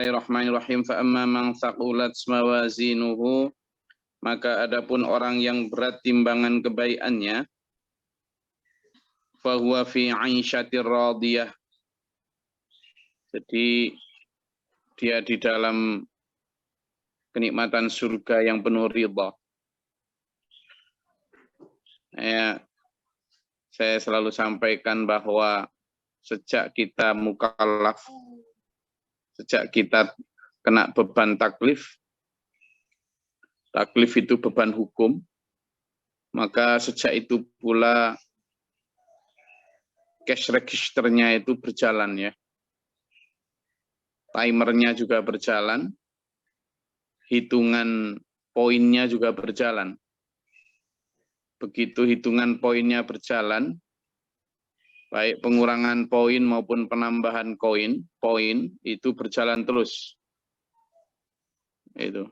Bismillahirrahmanirrahim. Fa amma man thaqulat mawazinuhu, maka adapun orang yang berat timbangan kebaikannya, fa huwa fi 'aisyatir radiyah. Jadi dia di dalam kenikmatan surga yang penuh ridha. Saya selalu sampaikan bahwa sejak kita mukallaf, sejak kita kena beban taklif itu beban hukum, maka sejak itu pula cash registernya itu berjalan ya. Timernya juga berjalan, hitungan poinnya juga berjalan. Begitu hitungan poinnya berjalan, baik pengurangan poin maupun penambahan poin itu berjalan terus. Itu.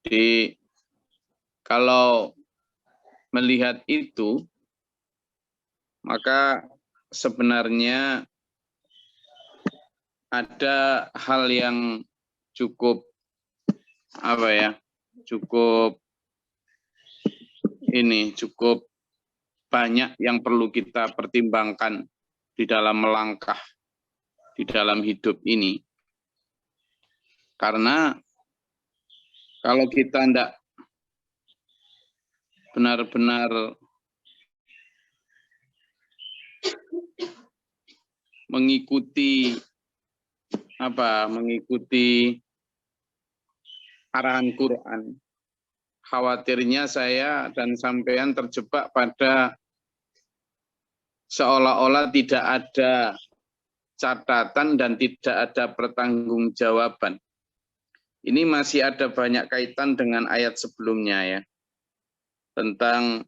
Jadi kalau melihat itu, maka sebenarnya ada hal yang cukup cukup banyak yang perlu kita pertimbangkan di dalam melangkah di dalam hidup ini. Karena kalau kita tidak benar-benar mengikuti arahan Quran, khawatirnya saya dan sampean terjebak pada seolah-olah tidak ada catatan dan tidak ada pertanggungjawaban. Ini masih ada banyak kaitan dengan ayat sebelumnya ya. Tentang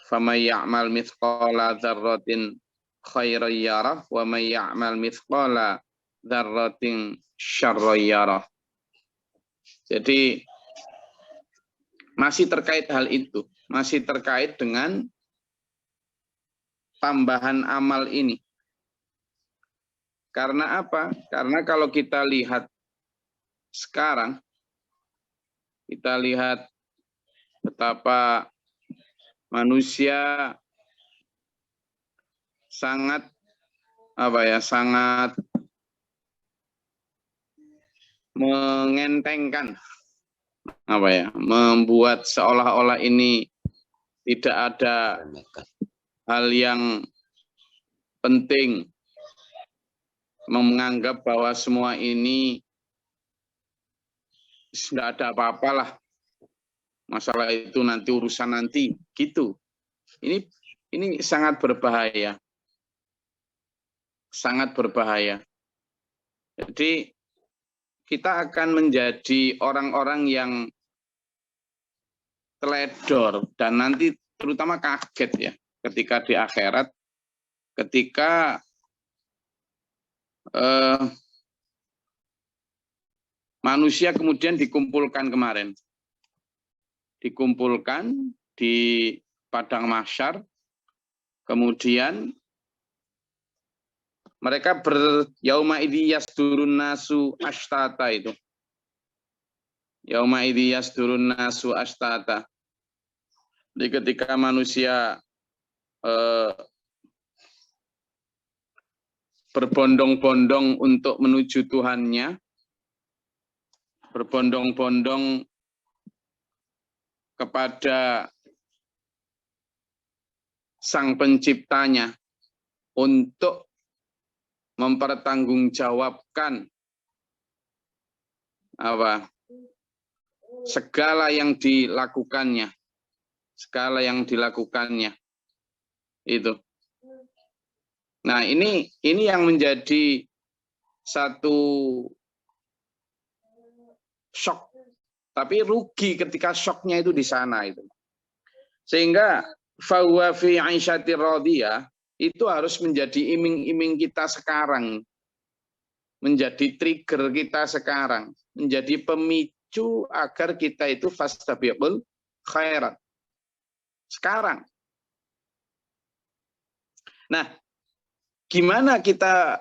faman ya'mal mithqala dzarratin khairan yarah wa may ya'mal mithqala dzarratin syarran yarah. Jadi masih terkait hal itu, masih terkait dengan tambahan amal ini. Karena apa? Karena kalau kita lihat sekarang, kita lihat betapa manusia sangat mengentengkan, membuat seolah-olah ini tidak ada hal yang penting, menganggap bahwa semua ini tidak ada apa-apalah, masalah itu nanti urusan nanti, gitu. Ini sangat berbahaya, sangat berbahaya. Jadi kita akan menjadi orang-orang yang teledor dan nanti terutama kaget ya ketika di akhirat, ketika manusia kemudian dikumpulkan di padang mahsyar, kemudian mereka yauma idzi yasdurun nasu ashtata itu. Yauma idzi yasdurun nasu ashtata. Jadi ketika manusia berbondong-bondong untuk menuju Tuhannya, berbondong-bondong kepada Sang Penciptanya untuk mempertanggungjawabkan segala yang dilakukannya, itu. Nah, ini yang menjadi satu shock, tapi rugi ketika shocknya itu di sana itu. Sehingga fahuwa fi 'aisyatir radiyah itu harus menjadi iming-iming kita sekarang, menjadi trigger kita sekarang, menjadi pemicu agar kita itu fastabiqul khairat. Sekarang. Nah, Gimana kita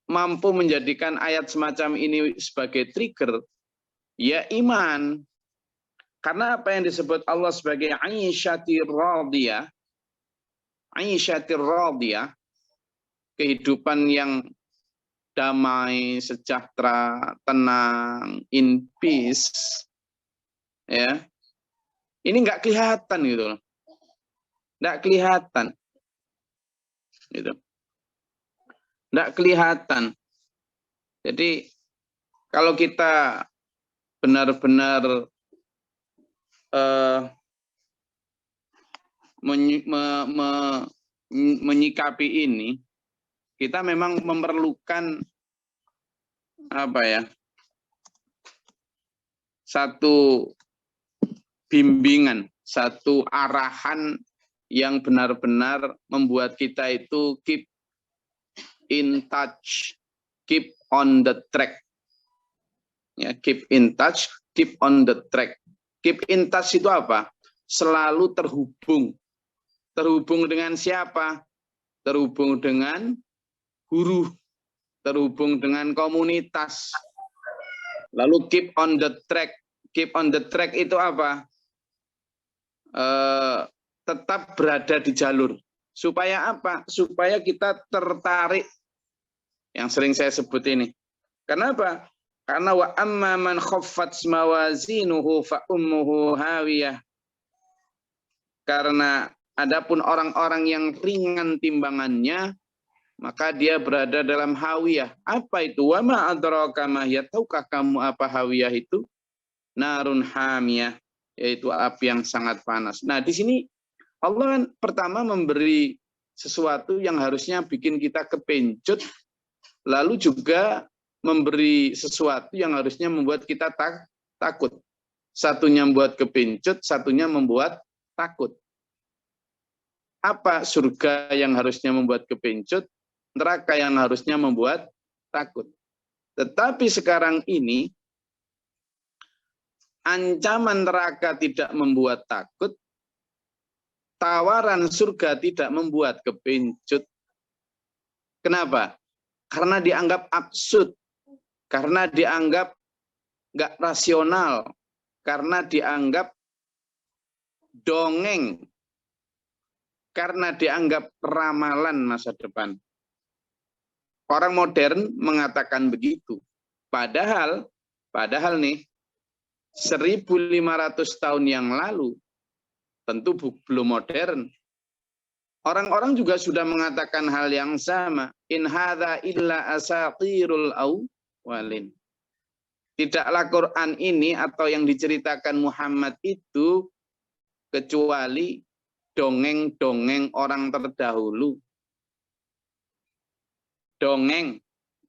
mampu menjadikan ayat semacam ini sebagai trigger? Ya iman. Karena apa yang disebut Allah sebagai aisyatir radiyah, aisyatir radiyah, kehidupan yang damai, sejahtera, tenang, in peace, ya. Ini nggak kelihatan gitu loh. Nggak kelihatan. Gitu. Nggak kelihatan. Jadi kalau kita benar-benar menyikapi ini, kita memang memerlukan apa ya, satu bimbingan, satu arahan yang benar-benar membuat kita itu keep in touch, keep on the track. Ya, keep in touch, keep on the track. Keep in touch itu apa? Selalu terhubung. Terhubung dengan siapa? Terhubung dengan guru, terhubung dengan komunitas. Lalu keep on the track. Keep on the track itu apa? Tetap berada di jalur. Supaya apa? Supaya kita tertarik. Yang sering saya sebut ini. Kenapa? Karena wa amma man khaffat mawazinuhu fa ummuhu hawiyah. Karena adapun orang-orang yang ringan timbangannya, maka dia berada dalam hawiyah. Apa itu? Wa ma adraka ma hiya? Tahukah kamu apa hawiyah itu? Narun hamiyah, yaitu api yang sangat panas. Nah, di sini Allah kan pertama memberi sesuatu yang harusnya bikin kita kepencut, lalu juga memberi sesuatu yang harusnya membuat kita takut. Satunya membuat kepencut, satunya membuat takut. Apa surga yang harusnya membuat kepencut, neraka yang harusnya membuat takut. Tetapi sekarang ini, ancaman neraka tidak membuat takut, tawaran surga tidak membuat kepencut. Kenapa? Karena dianggap absurd, karena dianggap nggak rasional, karena dianggap dongeng, karena dianggap ramalan masa depan. Orang modern mengatakan begitu. Padahal nih, 1.500 tahun yang lalu, tentu belum modern, orang-orang juga sudah mengatakan hal yang sama. In hadza illa asatirul awwalin. Tidaklah Quran ini atau yang diceritakan Muhammad itu kecuali dongeng-dongeng orang terdahulu. Dongeng.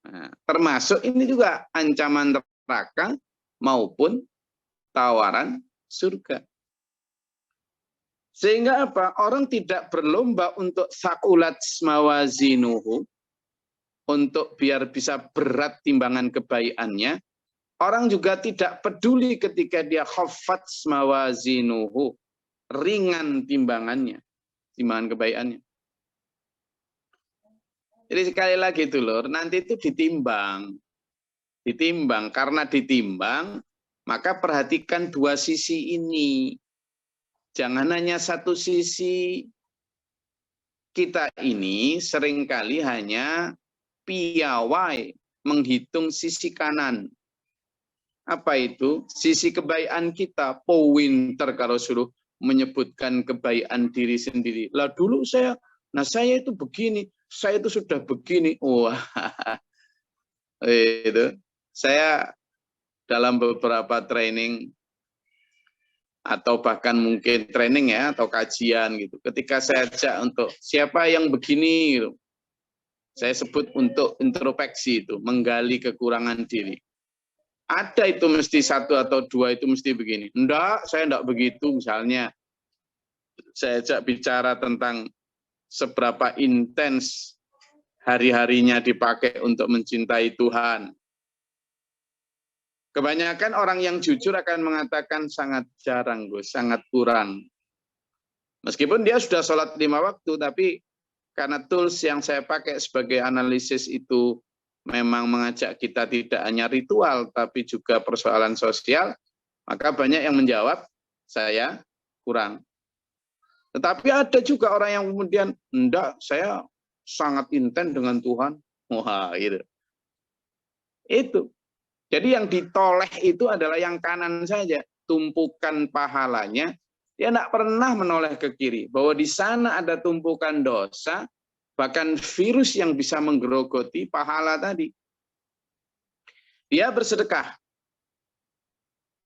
Nah, termasuk ini juga ancaman neraka maupun tawaran surga. Sehingga apa? Orang tidak berlomba untuk sakulat mawazinuhu, untuk biar bisa berat timbangan kebaikannya. Orang juga tidak peduli ketika dia khaffat mawazinuhu, ringan timbangannya, timbangan kebaikannya. Jadi sekali lagi itu lho, nanti itu ditimbang. Ditimbang, karena ditimbang, maka perhatikan dua sisi ini. Jangan hanya satu sisi. Kita ini seringkali hanya piawai, menghitung sisi kanan. Apa itu? Sisi kebaikan kita. Pointer kalau suruh menyebutkan kebaikan diri sendiri. Lah dulu saya itu begini, saya itu sudah begini. Wah, itu. Saya dalam beberapa training atau bahkan mungkin training ya atau kajian gitu. Ketika saya ajak untuk siapa yang begini, gitu, saya sebut untuk introspeksi itu, menggali kekurangan diri. Ada itu mesti satu atau dua itu mesti begini. Enggak, saya enggak begitu. Misalnya saya ajak bicara tentang seberapa intens hari-harinya dipakai untuk mencintai Tuhan. Kebanyakan orang yang jujur akan mengatakan sangat jarang, Gus, sangat kurang. Meskipun dia sudah sholat 5 waktu, tapi karena tools yang saya pakai sebagai analisis itu memang mengajak kita tidak hanya ritual, tapi juga persoalan sosial, maka banyak yang menjawab, saya kurang. Tetapi ada juga orang yang kemudian, enggak, saya sangat intens dengan Tuhan. Wah, gitu. Itu. Jadi yang ditoleh itu adalah yang kanan saja. Tumpukan pahalanya, dia tidak pernah menoleh ke kiri. Bahwa di sana ada tumpukan dosa, bahkan virus yang bisa menggerogoti pahala tadi. Dia bersedekah.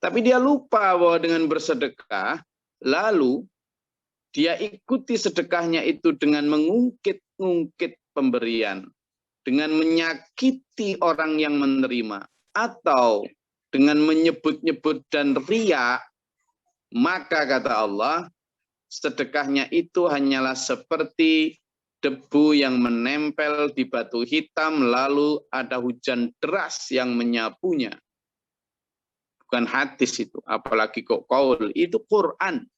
Tapi dia lupa bahwa dengan bersedekah, lalu dia ikuti sedekahnya itu dengan mengungkit-ungkit pemberian, dengan menyakiti orang yang menerima, atau dengan menyebut-nyebut dan riya, maka kata Allah, sedekahnya itu hanyalah seperti debu yang menempel di batu hitam, lalu ada hujan deras yang menyapunya. Bukan hadis itu, apalagi kok qaul, itu Quran.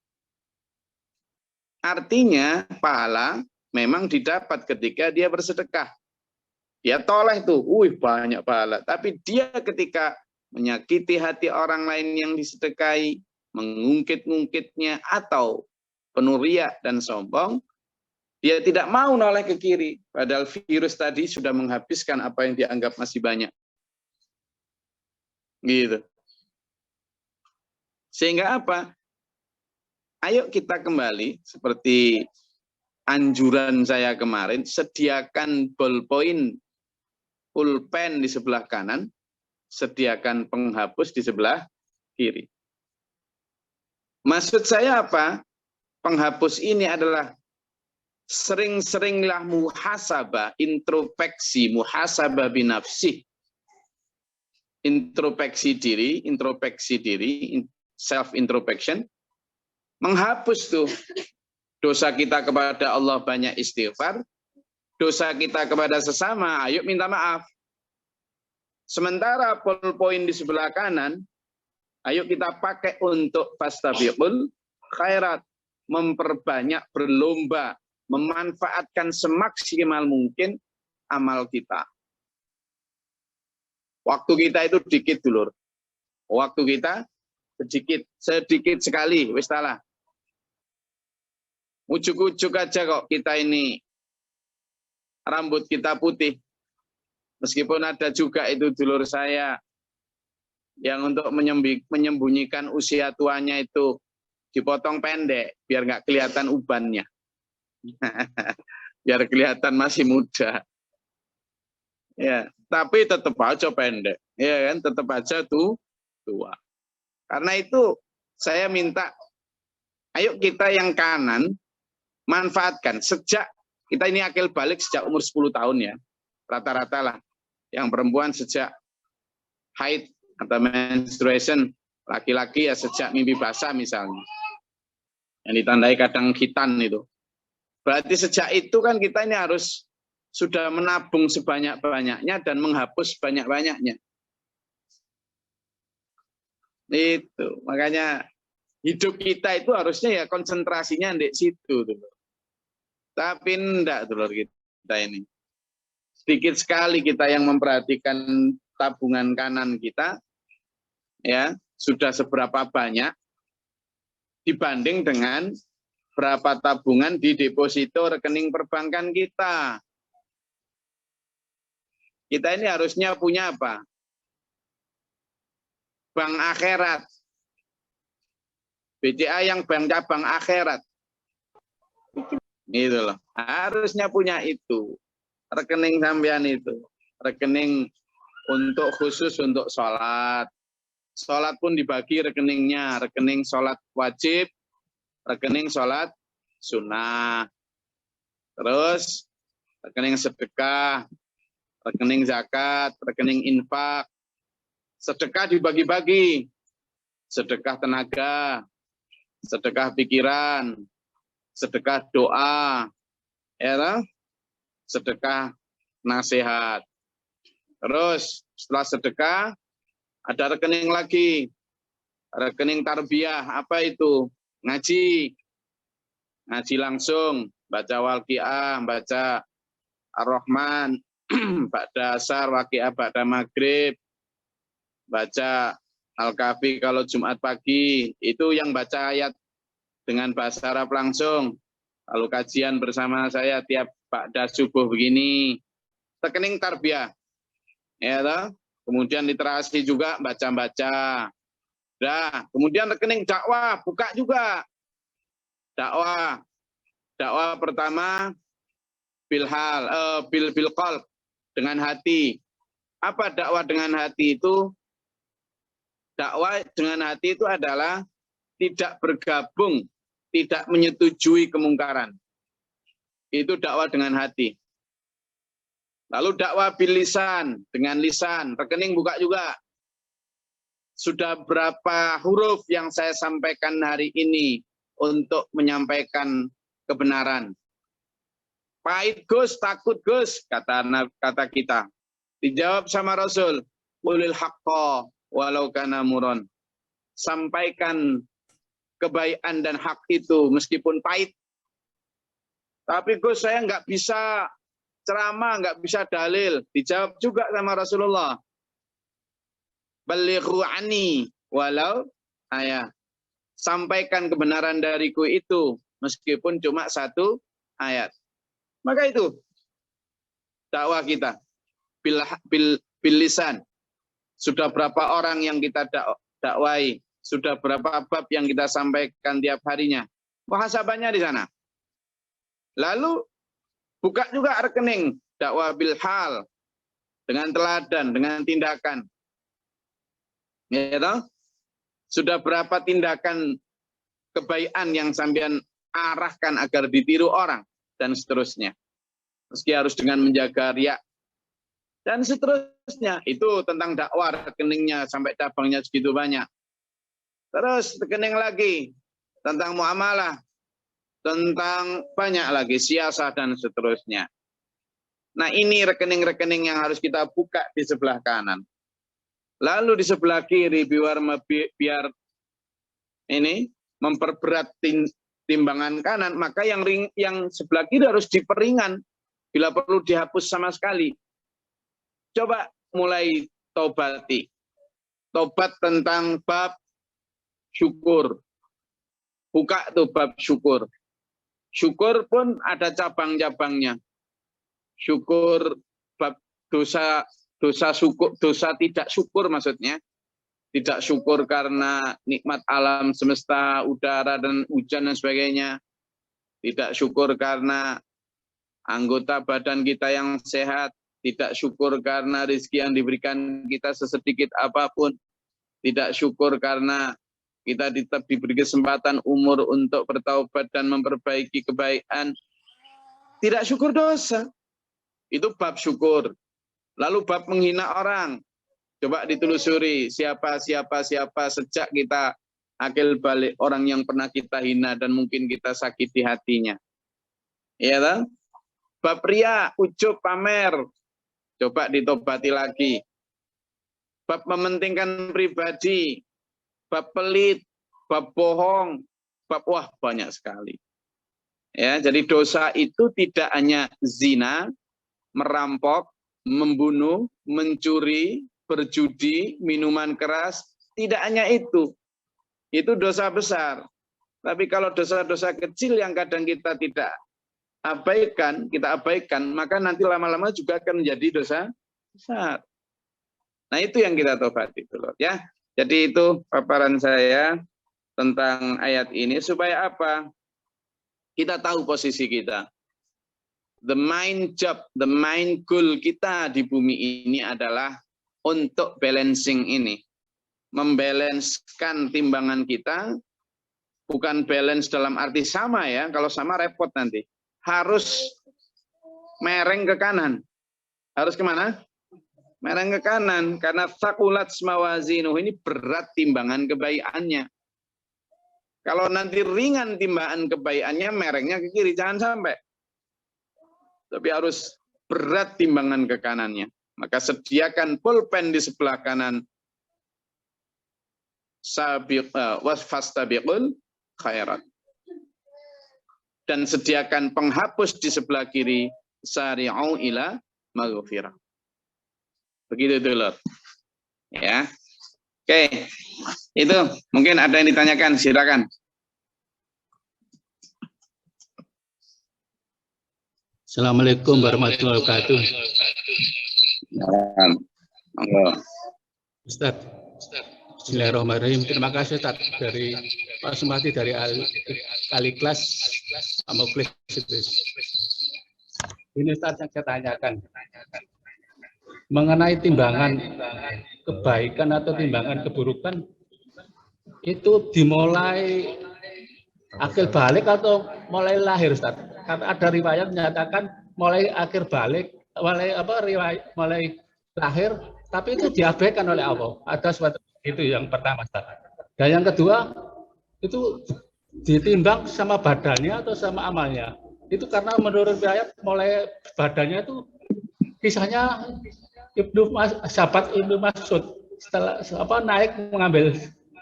Artinya pahala memang didapat ketika dia bersedekah. Dia toleh tuh, banyak pahala. Tapi dia ketika menyakiti hati orang lain yang disedekahi, mengungkit-ungkitnya, atau penuh riya dan sombong, dia tidak mau noleh ke kiri. Padahal virus tadi sudah menghabiskan apa yang dianggap masih banyak. Gitu. Sehingga apa? Ayo kita kembali seperti anjuran saya kemarin, sediakan ballpoint, pulpen di sebelah kanan, sediakan penghapus di sebelah kiri. Maksud saya apa? Penghapus ini adalah sering-seringlah muhasabah, introspeksi, muhasabah binafsih. Introspeksi diri, self-introspection, menghapus tuh dosa kita kepada Allah banyak istighfar, dosa kita kepada sesama, ayo minta maaf. Sementara poin di sebelah kanan, ayo kita pakai untuk fastabiqul khairat, memperbanyak, berlomba, memanfaatkan semaksimal mungkin amal kita. Waktu kita itu dikit, dulur. Waktu kita sedikit sekali, wis talah. Ujuk-ujuk aja kok kita ini rambut kita putih. Meskipun ada juga itu dulur saya yang untuk menyembunyikan usia tuanya itu dipotong pendek biar nggak kelihatan ubannya. Biar kelihatan masih muda. Ya, tapi tetap aja pendek. Ya kan, tetap aja tuh tua. Karena itu saya minta ayo kita yang kanan manfaatkan sejak kita ini akil balik sejak umur 10 tahun ya. Rata-rata lah. Yang perempuan sejak haid atau menstruation, laki-laki ya sejak mimpi basah misalnya. Yang ditandai kadang khitan itu. Berarti sejak itu kan kita ini harus sudah menabung sebanyak-banyaknya dan menghapus banyak-banyaknya. Itu, makanya hidup kita itu harusnya ya konsentrasinya di situ dulu. Tapi enggak dulu kita ini. Sedikit sekali kita yang memperhatikan tabungan kanan kita, ya sudah seberapa banyak dibanding dengan berapa tabungan di deposito rekening perbankan kita. Kita ini harusnya punya apa? Bank akhirat. BCA yang bank cabang akhirat. Gitu loh. Harusnya punya itu. Rekening sampean itu. Rekening untuk khusus untuk sholat. Sholat pun dibagi rekeningnya. Rekening sholat wajib, rekening sholat sunnah. Terus rekening sedekah, rekening zakat, rekening infak. Sedekah dibagi-bagi. Sedekah tenaga, sedekah pikiran, sedekah doa, ya, sedekah nasihat. Terus setelah sedekah ada rekening lagi, rekening tarbiyah. Apa itu? Ngaji, ngaji langsung, baca Waqiah, baca Ar-Rahman, ba'da asar, Waqiah ba'da maghrib, baca Al-Kahfi kalau Jumat pagi, itu yang baca ayat dengan bahasa Arab langsung. Kalau kajian bersama saya tiap ba'da subuh begini, rekening tarbiyah. Ya toh? Kemudian literasi juga baca-baca. Nah, kemudian rekening dakwah, buka juga. Dakwah. Dakwah pertama bil qalb, dengan hati. Apa dakwah dengan hati itu? Dakwah dengan hati itu adalah tidak bergabung, tidak menyetujui kemungkaran. Itu dakwah dengan hati. Lalu dakwah bil lisan, dengan lisan, rekening buka juga. Sudah berapa huruf yang saya sampaikan hari ini untuk menyampaikan kebenaran? Pahit Gus, takut Gus, kata kita. Dijawab sama Rasul, qulil haqqa walau kana muron. Sampaikan kebaikan dan hak itu meskipun pahit. Tapi Gus, saya nggak bisa ceramah, nggak bisa dalil. Dijawab juga sama Rasulullah. Balighu anni walau ayat. Sampaikan kebenaran dariku itu meskipun cuma satu ayat. Maka itu dakwah kita bil lisan. Sudah berapa orang yang kita dakwai, sudah berapa bab yang kita sampaikan tiap harinya. Muhasabahnya di sana. Lalu buka juga rekening dakwah bil hal, dengan teladan, dengan tindakan. Ya toh? Sudah berapa tindakan kebaikan yang sampean arahkan agar ditiru orang dan seterusnya. Meski harus dengan menjaga riya dan seterusnya. Itu tentang dakwah, rekeningnya sampai cabangnya segitu banyak. Terus rekening lagi tentang muamalah, tentang banyak lagi siasah dan seterusnya. Nah, ini rekening-rekening yang harus kita buka di sebelah kanan. Lalu di sebelah kiri biar ini memperberat timbangan kanan, maka yang sebelah kiri harus diperingan, bila perlu dihapus sama sekali. Coba mulai tobati. Tobat tentang bab syukur. Buka tuh bab syukur. Syukur pun ada cabang-cabangnya. Syukur bab dosa syukur, dosa tidak syukur maksudnya. Tidak syukur karena nikmat alam semesta, udara dan hujan dan sebagainya. Tidak syukur karena anggota badan kita yang sehat. Tidak syukur karena rezeki yang diberikan kita sesedikit apapun. Tidak syukur karena kita tetap diberi kesempatan umur untuk bertaubat dan memperbaiki kebaikan. Tidak syukur dosa. Itu bab syukur. Lalu bab menghina orang. Coba ditelusuri siapa sejak kita akil balik orang yang pernah kita hina dan mungkin kita sakiti hatinya. Iya kan? Bab riya, ujub, pamer. Coba ditobati lagi. Bab mementingkan pribadi, bab pelit, bab bohong, bab wah banyak sekali. Ya, jadi dosa itu tidak hanya zina, merampok, membunuh, mencuri, berjudi, minuman keras, tidak hanya itu. Itu dosa besar. Tapi kalau dosa-dosa kecil yang kadang kita tidak abaikan, maka nanti lama-lama juga akan menjadi dosa besar. Nah, itu yang kita tobati dulu ya. Jadi itu paparan saya tentang ayat ini supaya apa? Kita tahu posisi kita. The main job, the main goal kita di bumi ini adalah untuk balancing ini. Membalanskan timbangan kita, bukan balance dalam arti sama ya, kalau sama repot nanti. Harus mereng ke kanan. Harus kemana? Mereng ke kanan, karena thaqulat mawazinuh, ini berat timbangan kebaikannya. Kalau nanti ringan timbangan kebaikannya, merengnya ke kiri, jangan sampai. Tapi harus berat timbangan ke kanannya. Maka sediakan pulpen di sebelah kanan. Wasfastabiqul khairat. dan sediakan penghapus di sebelah kiri, sari'u ila maghfirah. Begitu dulu. Ya. Oke. Itu mungkin ada yang ditanyakan, silakan. Assalamualaikum warahmatullahi wabarakatuh. Ustaz. Bismillahirrahmanirrahim. Terima kasih Ustaz dari Pak Sumati dari Al-Ikhlas sama Ini Ustaz yang saya tanyakan mengenai timbangan kebaikan atau timbangan keburukan itu dimulai akhir balik atau mulai lahir Ustaz? Karena ada riwayat menyatakan mulai akhir balik, mulai lahir, tapi itu diabaikan oleh Allah. Ada suatu itu yang pertama Ustaz. Dan yang kedua itu ditimbang sama badannya atau sama amalnya. Itu karena menurut riwayat mulai badannya itu kisahnya sahabat Ibnu Mas'ud setelah naik mengambil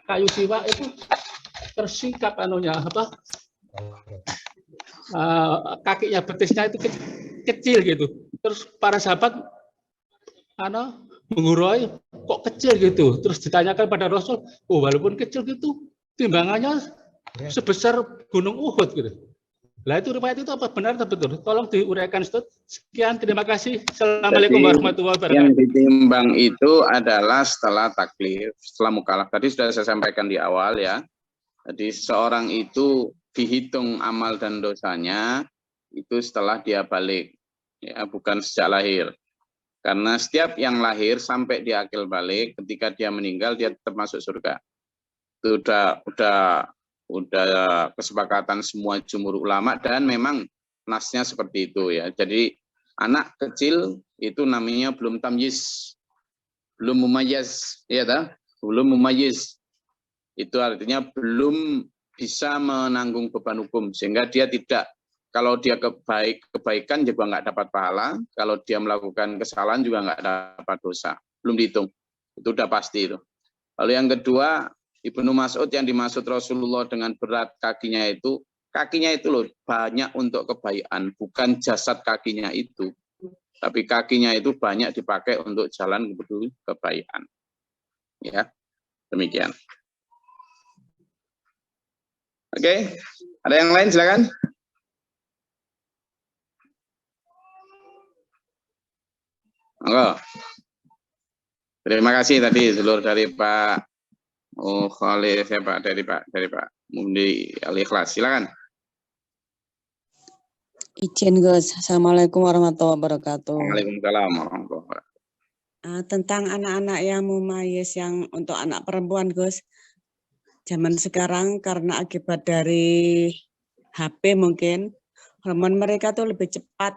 kayu siwa itu tersingkap kakinya betisnya itu kecil gitu. Terus para sahabat menguroi kok kecil gitu. Terus ditanyakan pada Rasul, oh walaupun kecil gitu timbangannya sebesar gunung Uhud gitu. Lah itu riwayat itu apa benar atau betul? Tolong diuraikan Ustaz. Sekian, terima kasih. Assalamualaikum warahmatullahi wabarakatuh. Yang ditimbang itu adalah setelah taklif, setelah mukallaf. Tadi sudah saya sampaikan di awal ya. Jadi seorang itu dihitung amal dan dosanya itu setelah dia balik, ya bukan sejak lahir. Karena setiap yang lahir sampai di akil balik, ketika dia meninggal dia tetap masuk surga. Itu udah kesepakatan semua jumhur ulama dan memang nasnya seperti itu ya. Jadi anak kecil itu namanya belum tamyiz, belum mumayyiz, ya ta? Belum mumayyiz. Itu artinya belum bisa menanggung beban hukum sehingga dia tidak, kalau dia kebaikan juga nggak dapat pahala, kalau dia melakukan kesalahan juga nggak dapat dosa, belum dihitung. Itu udah pasti itu. Lalu yang kedua, Ibnu Mas'ud yang dimaksud Rasulullah dengan berat kakinya itu loh banyak untuk kebaikan, bukan jasad kakinya itu, tapi kakinya itu banyak dipakai untuk jalan menuju kebaikan. Ya, demikian. Oke, ada yang lain silakan. Terima kasih tadi seluruh dari Pak Khalil, dari Pak Mundi Al-Ikhlas. Silakan. Izin Gus. Assalamualaikum warahmatullahi wabarakatuh. Waalaikumsalam warahmatullahi wabarakatuh. Tentang anak-anak yang mumayyiz yang untuk anak perempuan Gus. Zaman sekarang karena akibat dari HP mungkin hormon mereka tuh lebih cepat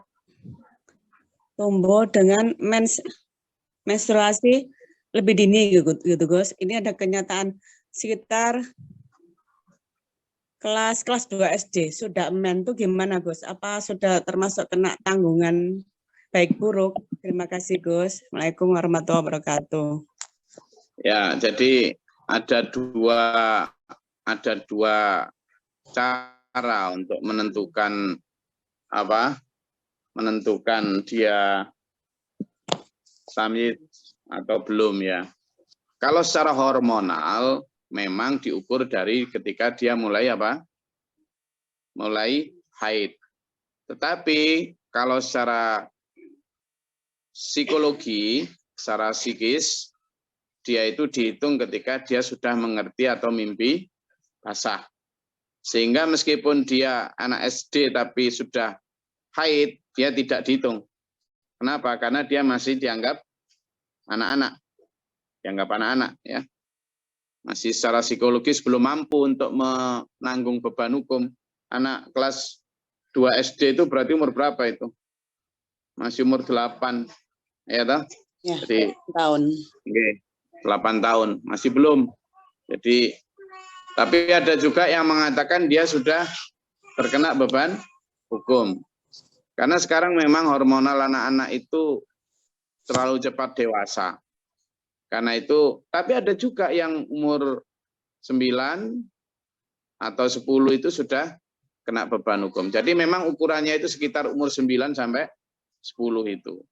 tumbuh dengan menstruasi lebih dini gitu Gus. Ini ada kenyataan sekitar kelas 2 SD sudah men tuh gimana Gus? Apa sudah termasuk kena tanggungan baik buruk? Terima kasih Gus. Assalamualaikum warahmatullahi wabarakatuh. Ya, jadi ada dua cara untuk menentukan dia tamyiz atau belum ya. Kalau secara hormonal memang diukur dari ketika dia mulai haid. Tetapi kalau secara psikologi, secara psikis, dia itu dihitung ketika dia sudah mengerti atau mimpi basah. Sehingga meskipun dia anak SD tapi sudah haid, dia tidak dihitung. Kenapa? Karena dia masih dianggap anak-anak. Ya. Masih secara psikologis belum mampu untuk menanggung beban hukum. Anak kelas 2 SD itu berarti umur berapa itu? Masih umur 8. Ya toh? Ya, jadi 8 tahun. Okay, 8 tahun, masih belum. Jadi tapi ada juga yang mengatakan dia sudah terkena beban hukum. Karena sekarang memang hormonal anak-anak itu terlalu cepat dewasa. Karena itu, tapi ada juga yang umur 9 atau 10 itu sudah kena beban hukum. Jadi memang ukurannya itu sekitar umur 9 sampai 10 itu.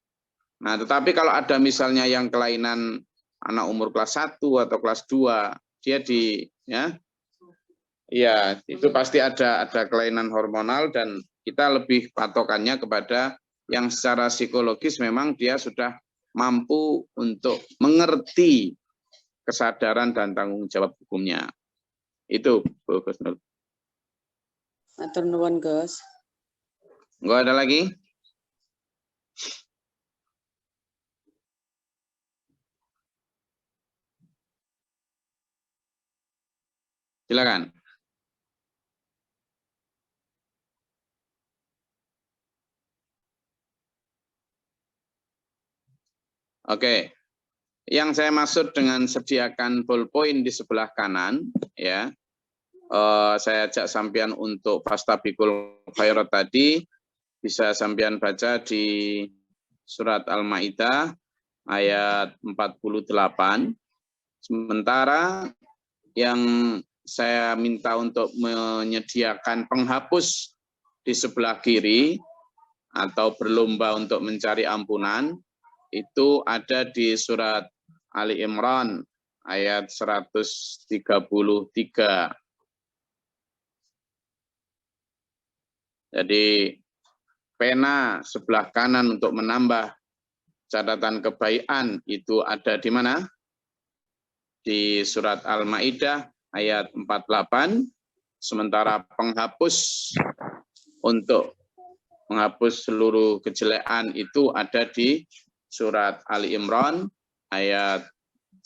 Nah, tetapi kalau ada misalnya yang kelainan anak umur kelas 1 atau kelas 2, dia ya itu pasti ada kelainan hormonal, dan kita lebih patokannya kepada yang secara psikologis memang dia sudah mampu untuk mengerti kesadaran dan tanggung jawab hukumnya. Itu Bu Gus Nur. Matur nuwun, Gus. Enggak ada lagi? Silakan. Oke. Yang saya maksud dengan sediakan ballpoint di sebelah kanan, ya, saya ajak sampean untuk Fastabiqul Khairat tadi, bisa sampean baca di surat Al-Maidah ayat 48. Sementara yang saya minta untuk menyediakan penghapus di sebelah kiri atau berlomba untuk mencari ampunan, itu ada di surat Ali Imran ayat 133. Jadi pena sebelah kanan untuk menambah catatan kebaikan itu ada di mana? Di surat Al-Maidah ayat 48, sementara penghapus untuk menghapus seluruh kejelekan itu ada di surat Ali Imran ayat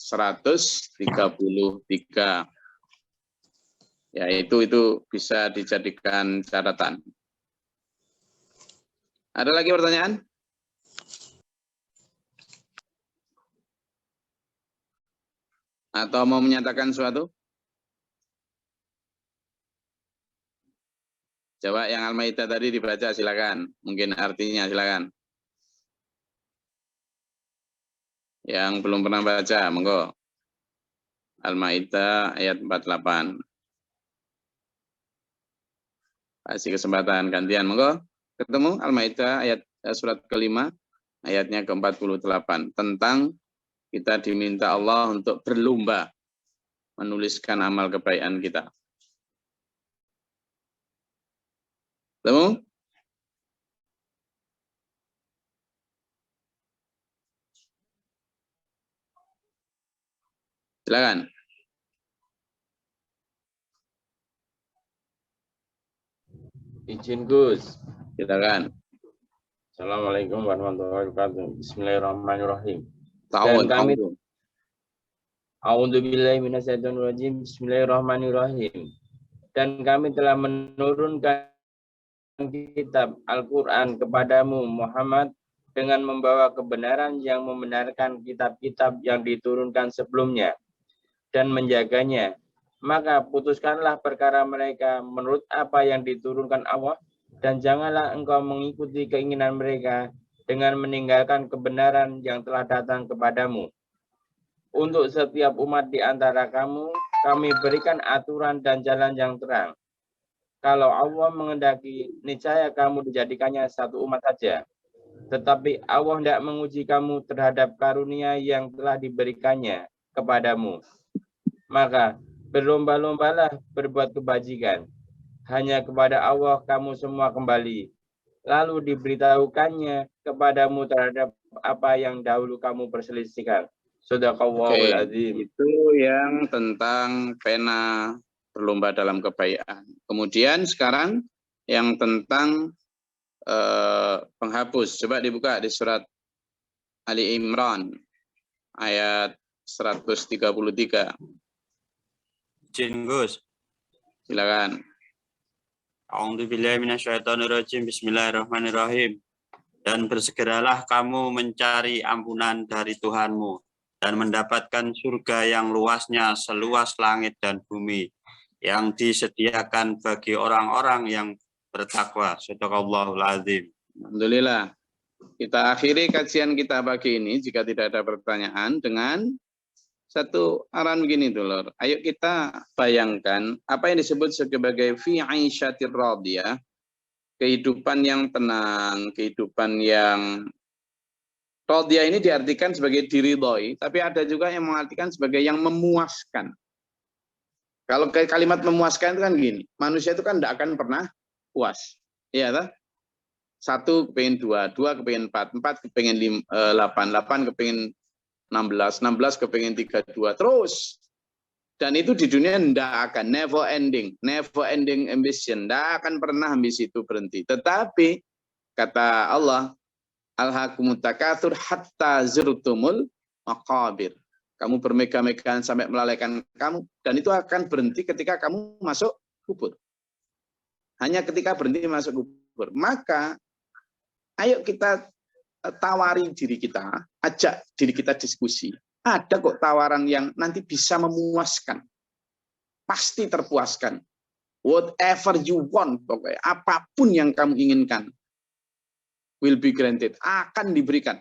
133. Ya, itu bisa dijadikan catatan. Ada lagi pertanyaan? Atau mau menyatakan sesuatu? Coba yang Al-Maidah tadi dibaca, silakan. Mungkin artinya, silakan. Yang belum pernah baca, monggo. Al-Maidah ayat 48. Kasih kesempatan gantian, monggo. Ketemu Al-Maidah ayat surat kelima, ayatnya ke-48. Tentang kita diminta Allah untuk berlomba menuliskan amal kebaikan kita. Ketemu? Silakan. Izin Gus. Silakan. Assalamualaikum warahmatullahi wabarakatuh. Bismillahirrahmanirrahim. Tahun. A'udzubillahi minasyaitonirrajim. Bismillahirrahmanirrahim. Dan kami telah menurunkan kitab Al-Quran kepadamu Muhammad dengan membawa kebenaran yang membenarkan kitab-kitab yang diturunkan sebelumnya dan menjaganya. Maka putuskanlah perkara mereka menurut apa yang diturunkan Allah, dan janganlah engkau mengikuti keinginan mereka dengan meninggalkan kebenaran yang telah datang kepadamu. Untuk setiap umat di antara kamu, kami berikan aturan dan jalan yang terang. Kalau Allah menghendaki, niscaya kamu dijadikannya satu umat saja. Tetapi Allah tidak menguji kamu terhadap karunia yang telah diberikannya kepadamu. Maka berlomba-lombalah berbuat kebajikan. Hanya kepada Allah kamu semua kembali. Lalu diberitahukannya kepadamu terhadap apa yang dahulu kamu perselisihkan. Shadaqallahul azim. Itu yang tentang pena berlomba dalam kebaikan. Kemudian sekarang yang tentang penghapus. Coba dibuka di surat Ali Imran ayat 133. Izin Gus. Silakan. A'udzubillahi minasyaitonirrajim. Bismillahirrahmanirrahim. Dan bersegeralah kamu mencari ampunan dari Tuhanmu dan mendapatkan surga yang luasnya seluas langit dan bumi, yang disediakan bagi orang-orang yang bertakwa. Shadaqallahul azim. Alhamdulillah. Kita akhiri kajian kita pagi ini, jika tidak ada pertanyaan, dengan satu arahan begini dulu. Ayo kita bayangkan apa yang disebut sebagai fi 'aisyatir radiyah, kehidupan yang tenang, kehidupan yang radiyah ini diartikan sebagai diridhoi, tapi ada juga yang mengartikan sebagai yang memuaskan. Kalau kalimat memuaskan itu kan gini, manusia itu kan tidak akan pernah puas. Iya toh? 1 kepingin 2, 2 kepingin 4, 4 kepingin 8, 8 kepingin 16, 16 kepingin 32, terus. Dan itu di dunia tidak akan, never ending ambition, tidak akan pernah ambisi itu berhenti. Tetapi, kata Allah, alhaakumut takatsur hatta zurtumul maqabir. Kamu bermegah-megahan sampai melalaikan kamu, dan itu akan berhenti ketika kamu masuk kubur. Hanya ketika berhenti masuk kubur. Maka, ayo kita tawari diri kita, ajak diri kita diskusi. Ada kok tawaran yang nanti bisa memuaskan. Pasti terpuaskan. Whatever you want, pokoknya apapun yang kamu inginkan will be granted, akan diberikan.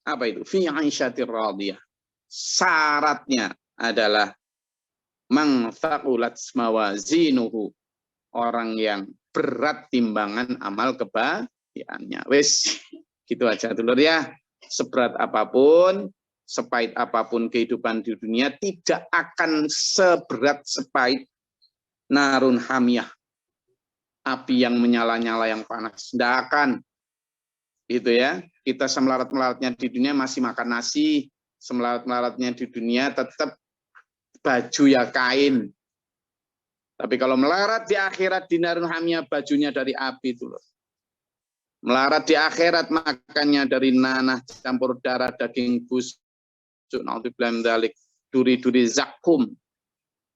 Apa itu? Fi 'aisyatir radiyah. Syaratnya adalah man thaqulat mawazinuhu, orang yang berat timbangan amal kebahagiaannya. Wes, gitu aja dulur ya. Seberat apapun, sepahit apapun kehidupan di dunia, tidak akan seberat sepahit narun hamiyah, api yang menyala-nyala yang panas. Tidak akan. Gitu ya. Kita semelarat-melaratnya di dunia masih makan nasi, semelarat-melaratnya di dunia tetap baju ya kain. Tapi kalau melarat di akhirat di narun hamiyah, bajunya dari api itu loh. Melarat di akhirat makannya dari nanah campur darah daging busuk, naudzubillah min dzalik, duri-duri zakum.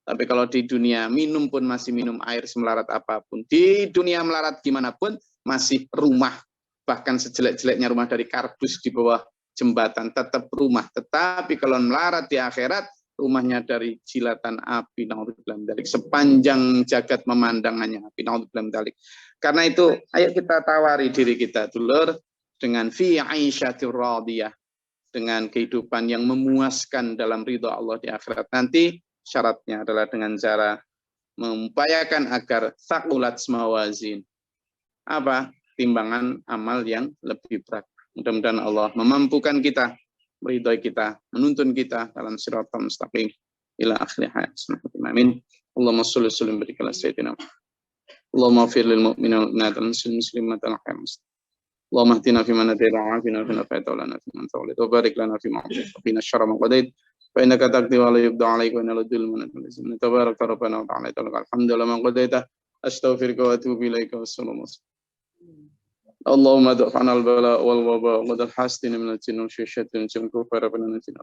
Tapi kalau di dunia minum pun masih minum air semelarat apapun. Di dunia melarat gimana pun masih rumah. Bahkan sejelek-jeleknya rumah dari kardus di bawah jembatan tetap rumah. Tetapi kalau melarat di akhirat, rumahnya dari jilatan api, naudzubillah min dzalik. Sepanjang jagat memandang hanya api, naudzubillah min dzalik. Karena itu, ayo kita tawari diri kita dulur dengan fi 'aisyatir radiyah, dengan kehidupan yang memuaskan dalam ridha Allah di akhirat nanti. Syaratnya adalah dengan cara mengupayakan agar thaqulat mawazin. Apa? Timbangan amal yang lebih berat. Mudah-mudahan Allah memampukan kita, meridhai kita, menuntun kita dalam siratal mustaqim ila akhir hayat. Amin. Allahumma sholli wa sallim ala sayyidina Allahumma ighfir lil mu'minina wal mu'minat wal muslimat wal muslimat. Allahumma ihdina fi man hadaita wa afina fi man afait wa lana fi man tawallit wa barik lana fi ma a'tait wa qina syarra ma qadait fa innaka taqdi wa la yuqda 'alaika wa innal dhulma min tabaraka rabbana wa ta'ala alhamdulillah man qadaita astaghfiruka wa atubu ilaika wassalamu Allahumma da'fana al-bala wal waba wa qad hastina min al-jinni wa syaitan jin kufara rabbana najina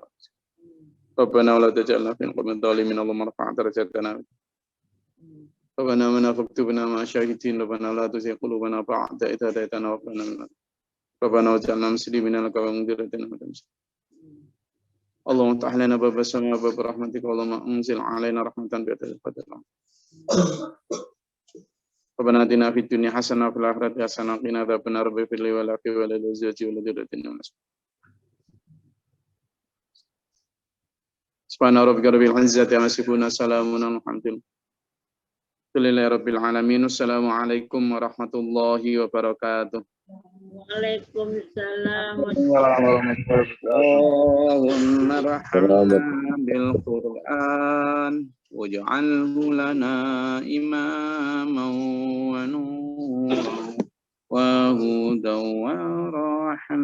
rabbana wa la taj'alna fi qawmin dhalimin Allahumma rfa' darajatana ربنا آمنا فاكتبنا مع الشاهدين ربنا لا تزغ قلوبنا بعد إذ هديتنا وهب لنا من لدنك ربنا واجعلنا مسلمين لك ومن ذريتنا أمة مسلمة اللهم افتح لنا باب السماء وباب رحمتك اللهم انزل علينا رحمة بيدك القدر ربنا آتنا في الدنيا حسنة وفي الآخرة حسنة وقنا عذاب النار رب اغفر لي ولأخي ولأزواجي ولذريتنا سبحان ربك رب العزة عما يصفون سلام على المرسلين Alhamdulillahirrabbilalamin. Assalamualaikum warahmatullahi wabarakatuh. Waalaikumsalam Allahumma rahmana bil Qur'an waj'alhu lana imaman wa nuran wa hudan wa rahmatan